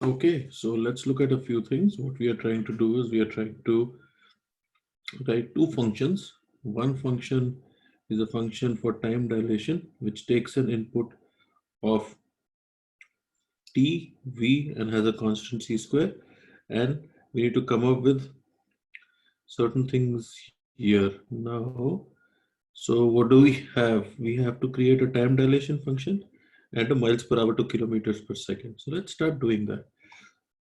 Okay, so let's look at a few things. What we are trying to do is we are trying to write two functions. One function is a function for time dilation, which takes an input of t, v, and has a constant c square. And we need to come up with certain things here. Now, so what do we have? We have to create a time dilation function and a miles per hour to kilometers per second. So let's start doing that.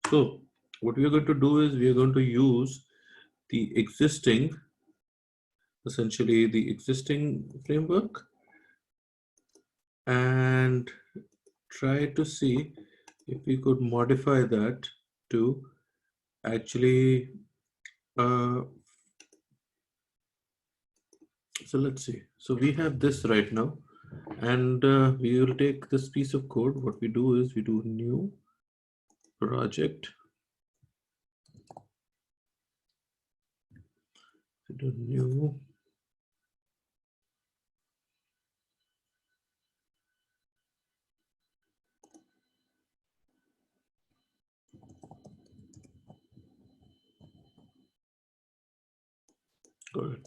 So what we are going to do is we are going to use the existing, essentially the existing framework, and try to see if we could modify that to actually, uh, so let's see. So we have this right now, and we will take this piece of code. What we do is we do new project, we do new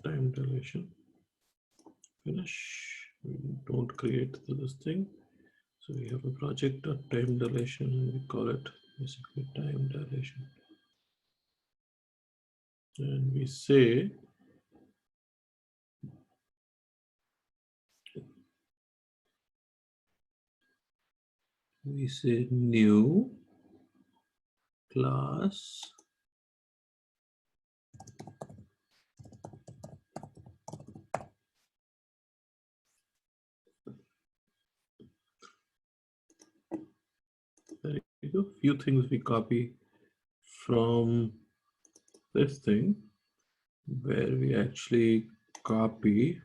time dilation, finish. We don't create this thing. So we have a project of time dilation and we call it basically time dilation. And we say new class there you go. Few things we copy from this thing where we actually copy.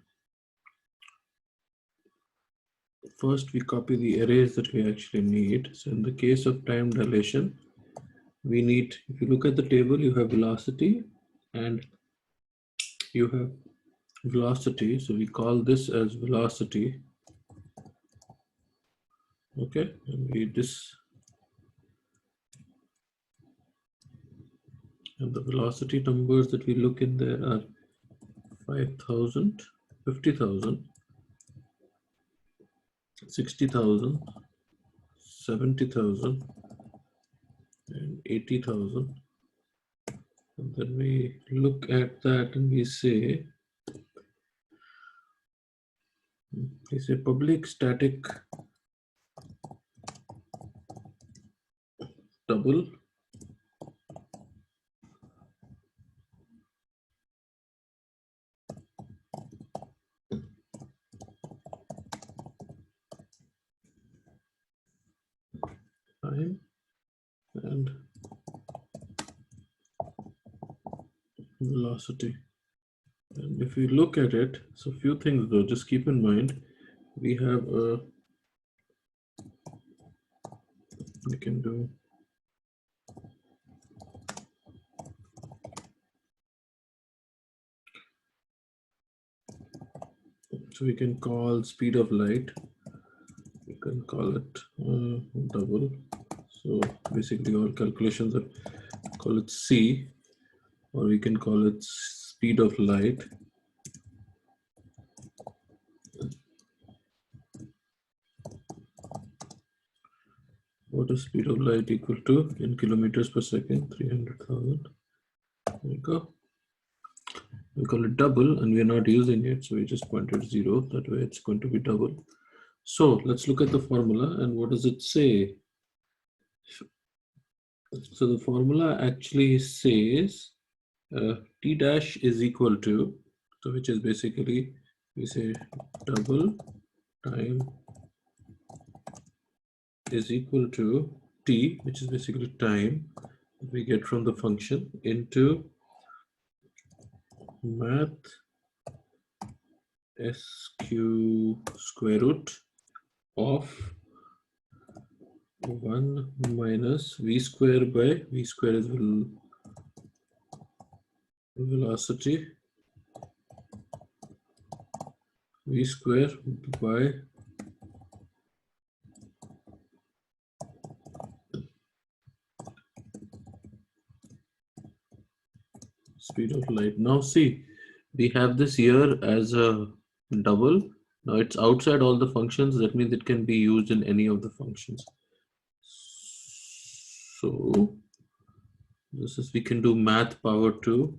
First, we copy the arrays that we actually need. So in the case of time dilation, we need, if you look at the table, you have velocity and you have velocity. So we call this as velocity. Okay, and we this, and the velocity numbers that we look in there are 5,000, 50,000, 60,000, 70,000, and 80,000. And then we look at that and we say public static double time and velocity. And if we look at it, so few things though, just keep in mind, we have a, we can do, so we can call speed of light, we can call it double. So basically all calculations are, call it C, or we can call it speed of light. What is speed of light equal to in kilometers per second? 300,000. There we go. We call it double and we are not using it, so we just pointed 0. That way it's going to be double. So let's look at the formula and what does it say? So the formula actually says T dash is equal to, so which is basically, we say double time is equal to T, which is basically time we get from the function, into math SQ square root of 1 minus V square by, V square is velocity, V square by speed of light. Now see, we have this here as a double. Now it's outside all the functions. That means it can be used in any of the functions. So this is, we can do math power 2.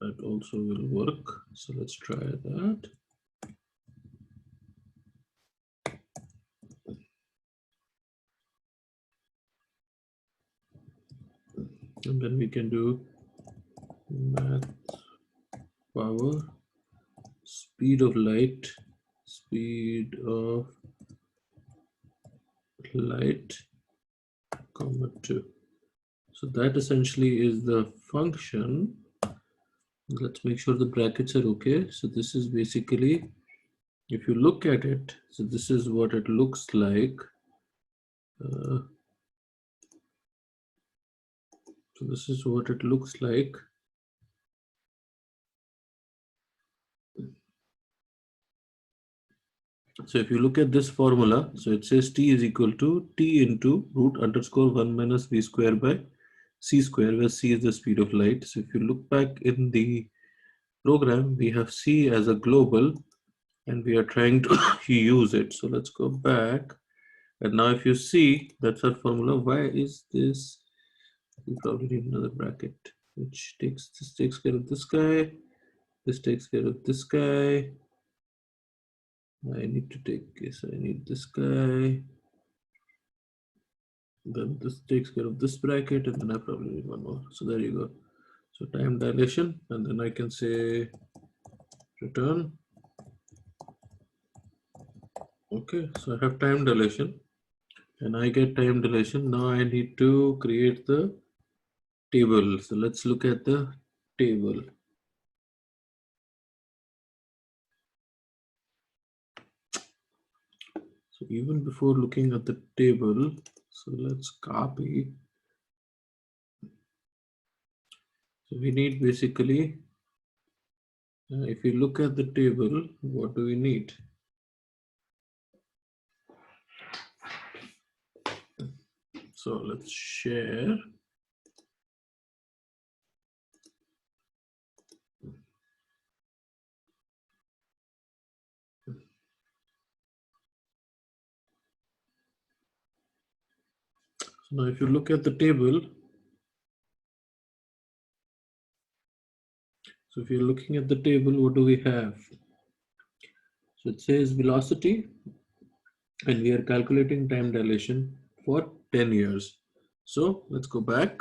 That also will work. So let's try that. And then we can do math power speed of light, comma 2. So that essentially is the function. Let's make sure the brackets are okay. So this is basically, if you look at it, so this is what it looks like. So this is what it looks like. So if you look at this formula, so it says T is equal to T into root underscore 1 minus V square by C square, where C is the speed of light. So if you look back in the program, we have C as a global and we are trying to use it. So let's go back. And now if you see, that's our formula. Why is this? We probably need another bracket, which takes care of this guy. This takes care of this guy. I need to take this. I need this guy. Then this takes care of this bracket, and then I probably need one more. So there you go. So time dilation, and then I can say return. Okay, so I have time dilation, and I get time dilation. Now I need to create the table. So let's look at the table. So even before looking at the table, so let's copy. So we need basically, if you look at the table, what do we need? So let's share. So now if you look at the table, so if you're looking at the table, what do we have? So it says velocity, and we are calculating time dilation for 10 years. So let's go back.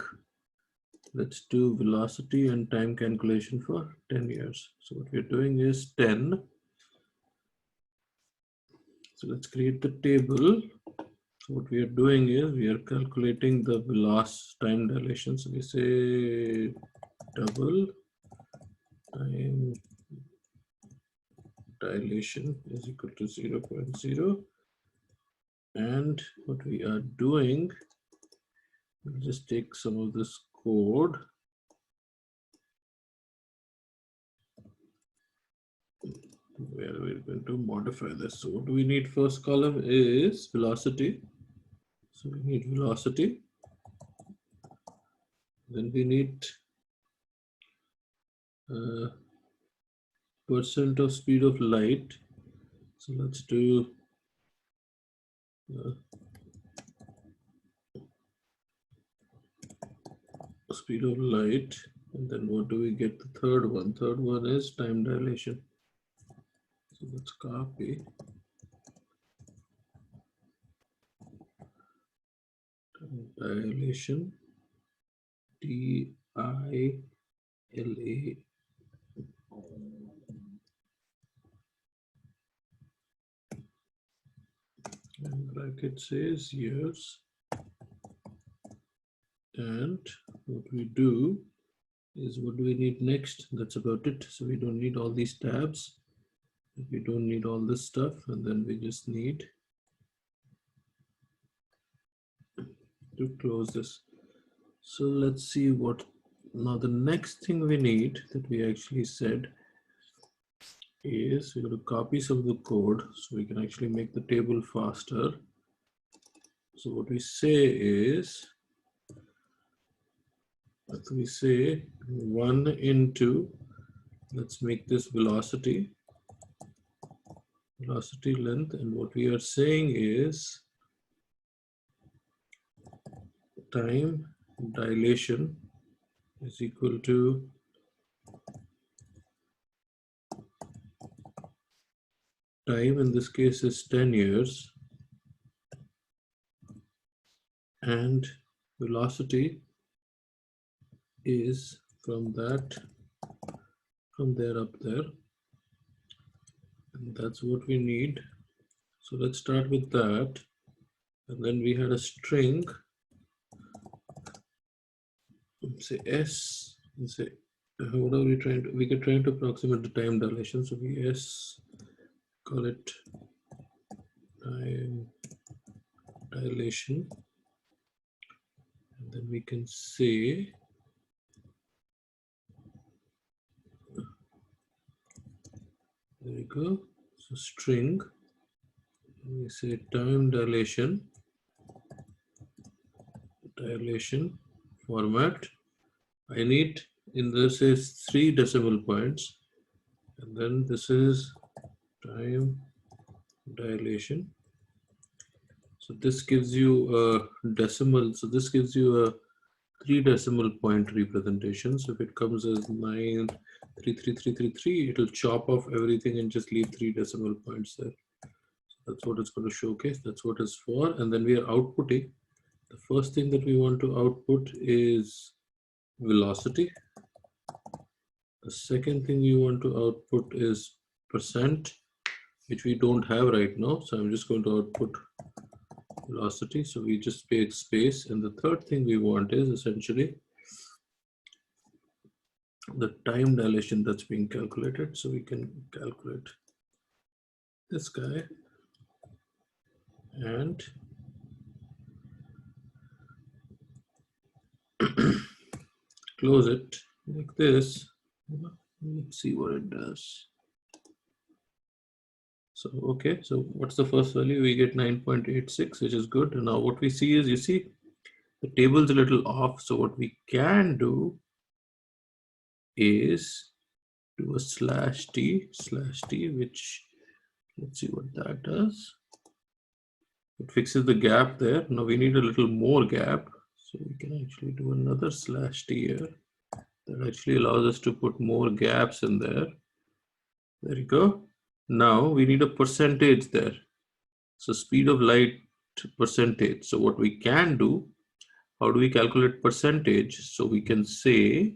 Let's do velocity and time calculation for 10 years. So what we're doing is 10. So let's create the table. So what we are doing is we are calculating the velocity time dilation. So we say double time dilation is equal to 0.0. And what we are doing, we'll just take some of this code. Where we're going to modify this. So what do we need? First column is velocity. So we need velocity. Then we need percent of speed of light. So let's do speed of light. And then what do we get? The third one. Third one is time dilation. So let's copy. Time dilation. DILA. And bracket says years. And what we do is, what do we need next? That's about it. So we don't need all these tabs. We don't need all this stuff. And then we just need to close this. So let's see what, now the next thing we need that we actually said is we're going to copy some of the code so we can actually make the table faster. So what we say is So we say 1 into, let's make this velocity length, and what we are saying is time dilation is equal to time, in this case is 10 years, and velocity is from there up there, and that's what we need. So let's start with that, and then we had a string, say s, and say what are we trying to, we are trying to approximate the time dilation, so we s, call it time dilation, and then we can say there we go. So string, we say time dilation format. I need, in this is 3 decimal points, and then this is time dilation. So this gives you a decimal. So this gives you a 3 decimal point representation. So if it comes as 9333333, it'll chop off everything and just leave 3 decimal points there. So that's what it's going to showcase. That's what it's for. And then we are outputting. The first thing that we want to output is velocity. The second thing we want to output is percent, which we don't have right now. So I'm just going to output velocity. So we just paid space. And the third thing we want is essentially the time dilation that's being calculated. So we can calculate this guy and close it like this. Let's see what it does. So, okay, so what's the first value? We get 9.86, which is good. And now what we see is, you see, the table's a little off. So what we can do is do a /t, which, let's see what that does. It fixes the gap there. Now we need a little more gap. So we can actually do another /t here. That actually allows us to put more gaps in there. There you go. Now we need a percentage there. So speed of light percentage. So what we can do, how do we calculate percentage? So we can say,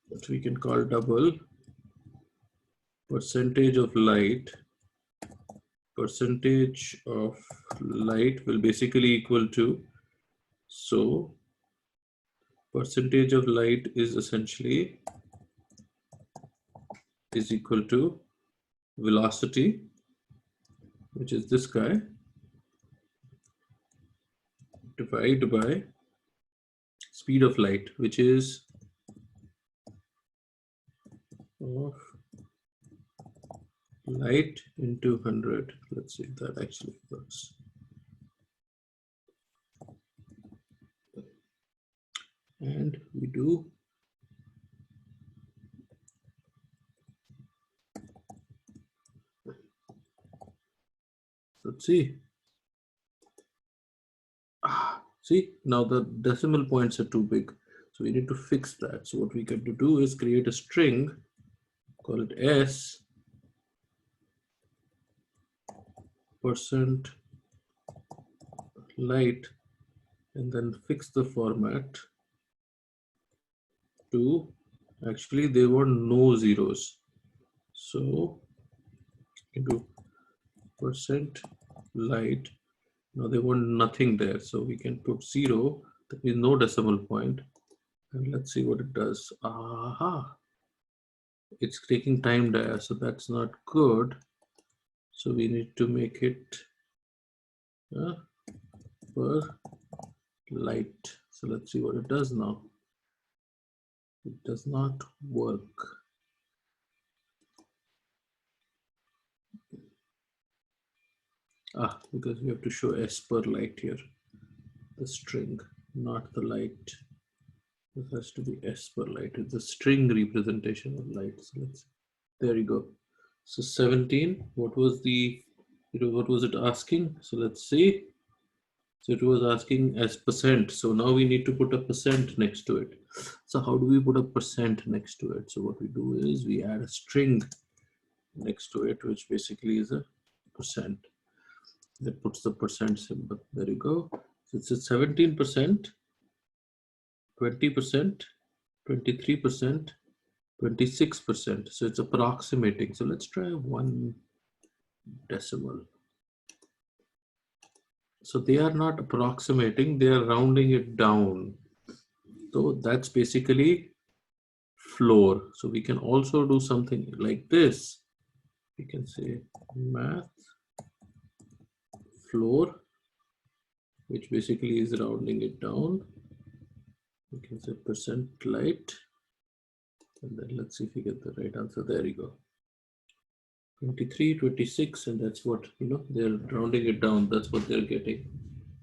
what we can call double percentage of light. Percentage of light will basically equal to, so percentage of light is essentially is equal to velocity, which is this guy, divided by speed of light, which is of light into 100. Let's see if that actually works. And we do. Let's see. See, now the decimal points are too big. So we need to fix that. So what we can do is create a string, call it S percent light, and then fix the format to, actually they want no zeros. So you do percent light. Now they want nothing there. So we can put 0, that means no decimal point. And let's see what it does. Aha. It's taking time there, so that's not good. So we need to make it per light. So let's see what it does now. It does not work. Because we have to show S per light here, the string. not the light. This has to be S per light. It's a string representation of light. So let's, there you go. So 17, what was the, what was it asking? So let's see. So it was asking as percent. So now we need to put a percent next to it. So how do we put a percent next to it? So what we do is we add a string next to it, which basically is a percent. That puts the percent symbol. There you go. So it's 17%, 20%, 23%, 26%. So it's approximating. So let's try 1 decimal. So they are not approximating, they are rounding it down. So that's basically floor. So we can also do something like this. We can say math floor, which basically is rounding it down. We can say percent light. And then let's see if we get the right answer. There you go. 23, 26, and that's what, they're rounding it down. That's what they're getting.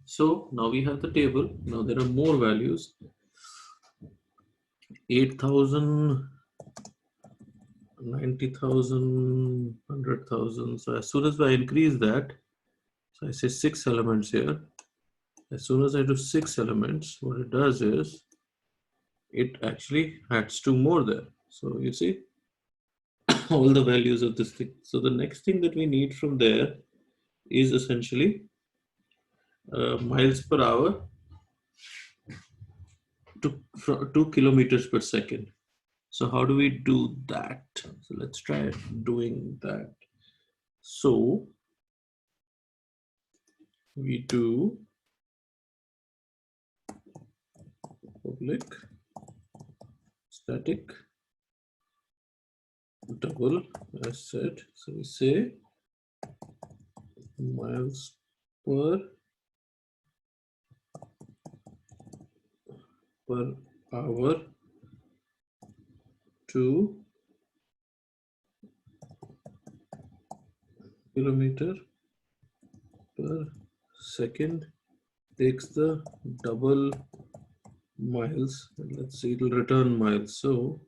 So now we have the table. Now there are more values. 8,000, 90,000, 100,000. So as soon as I increase that, so I say 6 elements here. As soon as I do 6 elements, what it does is it actually adds 2 more there. So you see all the values of this thing. So the next thing that we need from there is essentially miles per hour to 2 kilometers per second. So how do we do that? So let's try doing that. So we do public static double as said. So we say miles per hour to kilometer per second takes the double miles. And let's see, it'll return miles. So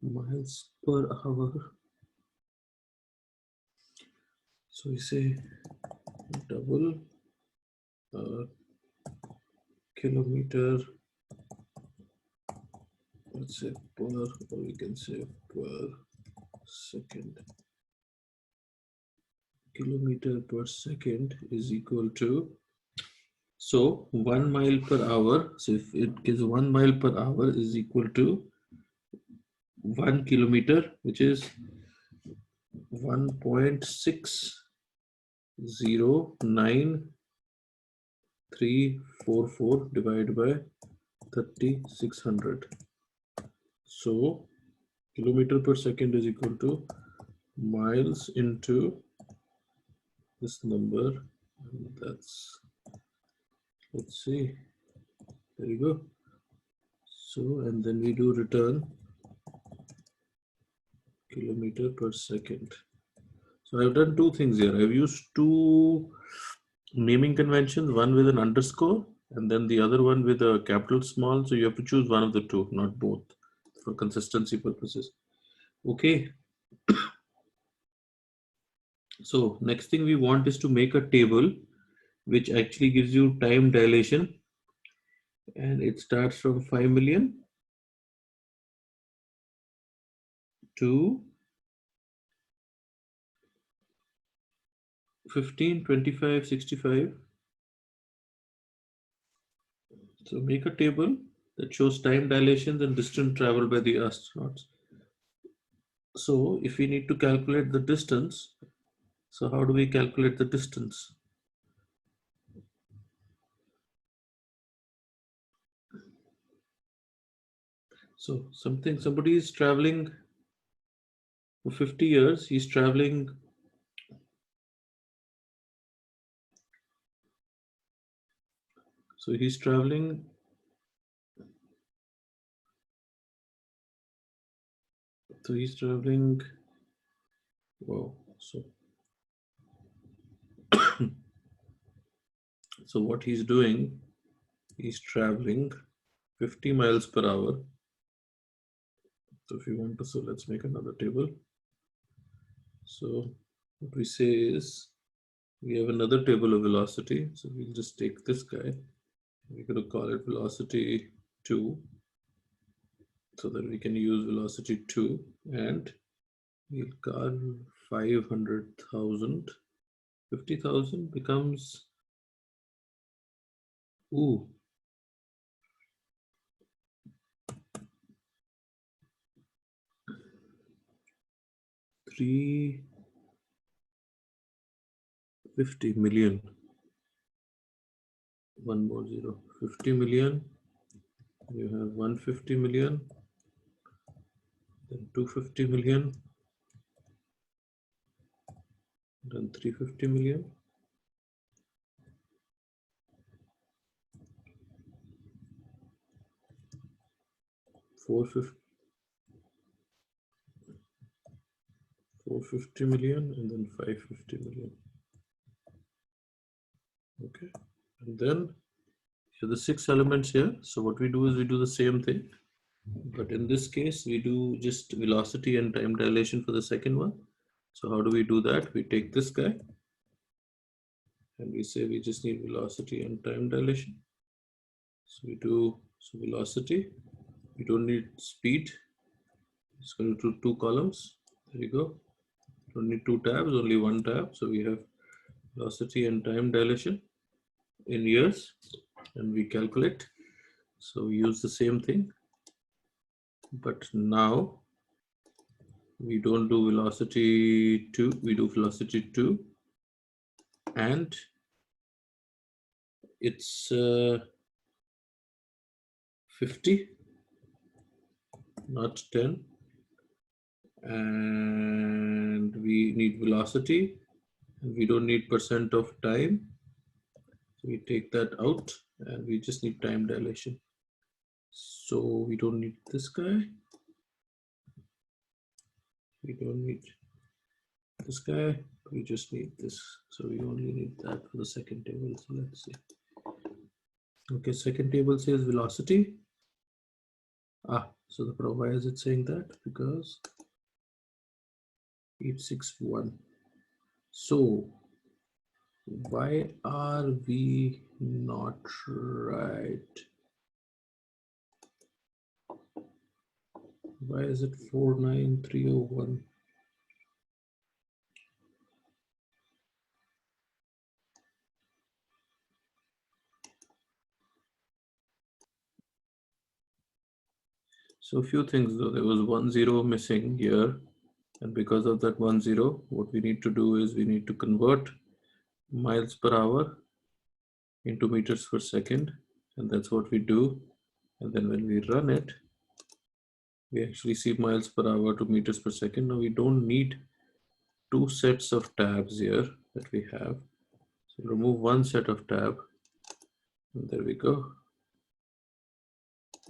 miles per hour. So we say double kilometer, let's say per, or we can say per second. Kilometer per second is equal to, so 1 mile per hour. So if it is 1 mile per hour is equal to 1 kilometer, which is 1.609344 divided by 3600. So kilometer per second is equal to miles into this number, and that's, let's see, there you go. So, and then we do return kilometer per second. So I've done 2 things here. I've used 2 naming conventions, one with an underscore and then the other one with a capital small. So you have to choose one of the 2, not both, for consistency purposes. Okay. So next thing we want is to make a table which actually gives you time dilation, and it starts from 5 million to 15, 25, 65. So make a table that shows time dilations and distance traveled by the astronauts. So if we need to calculate the distance, so how do we calculate the distance? So somebody is traveling for 50 years, he's traveling so he's traveling wow. So what he's doing is traveling 50 miles per hour. So if you want to, so let's make another table. So what we say is we have another table of velocity. So we'll just take this guy. We're going to call it velocity 2, so that we can use velocity 2, and we'll call 500,000. 50,000 becomes, ooh, 350 million. One more zero. 50 million. You have 150 million, then 250 million, then 350 million, 450, 450 million, and then 550 million. Okay, and then here the 6 elements here. So what we do is we do the same thing, but in this case we do just velocity and time dilation for the second one. So how do we do that? We take this guy and we say we just need velocity and time dilation. So we do velocity. We don't need speed. It's going to do 2 columns. There you go. Don't need 2 tabs, only 1 tab. So we have velocity and time dilation in years, and we calculate. So we use the same thing, but now we don't do velocity 2, we do velocity 2, and it's 50, not 10, and we need velocity, and we don't need percent of time, so we take that out, and we just need time dilation. So we don't need this guy, we don't need this guy, we just need this. So we only need that for the second table. So let's see. Okay, second table says velocity. So why is it saying that? Because 861. So why are we not right? Why is it 49301? So a few things though. There was 1 0 missing here, and because of that 1 0, what we need to do is we need to convert miles per hour into meters per second, and that's what we do. And then when we run it, we actually see miles per hour to meters per second. Now we don't need 2 sets of tabs here that we have. So remove 1 set of tab, and there we go.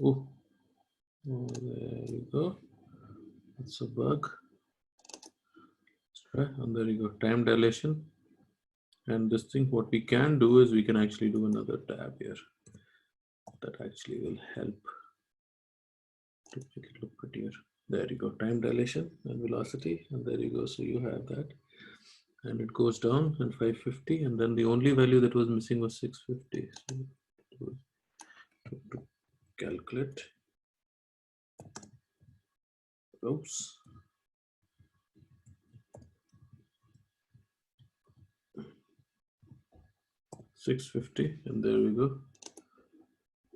Oh, there you go. That's a bug. Let's try, and there you go. Time dilation. And this thing, what we can do is we can actually do another tab here. That actually will help to make it look prettier. There you go. Time dilation and velocity, and there you go. So you have that. And it goes down and 550, and then the only value that was missing was 650. So to calculate, oops, 650, and there we go.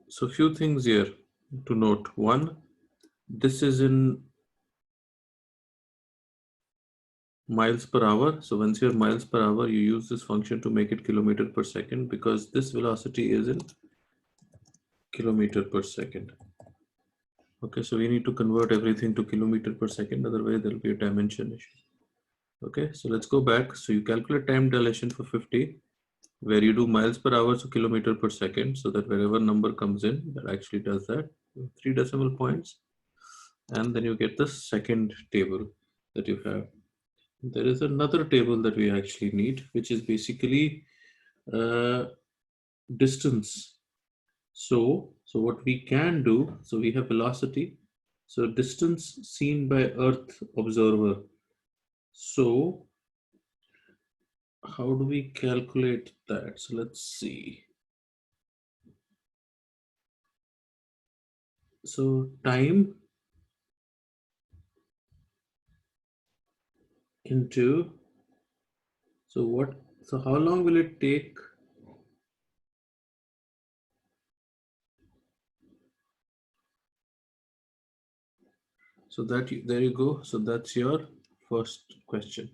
So few things here to note. One, this is in miles per hour. So once you're miles per hour, you use this function to make it kilometer per second, because this velocity is in kilometer per second. Okay, so we need to convert everything to kilometer per second, otherwise there'll be a dimension issue. Okay, so let's go back. So you calculate time dilation for 50, where you do miles per hour to kilometer per second, so that wherever number comes in, that actually does that. 3 decimal points, and then you get the second table that you have. There is another table that we actually need, which is basically distance. So what we can do, so we have velocity, so distance seen by earth observer. So how do we calculate that? So let's see. So time into, so what, so how long will it take? So that there you go. So that's your first question.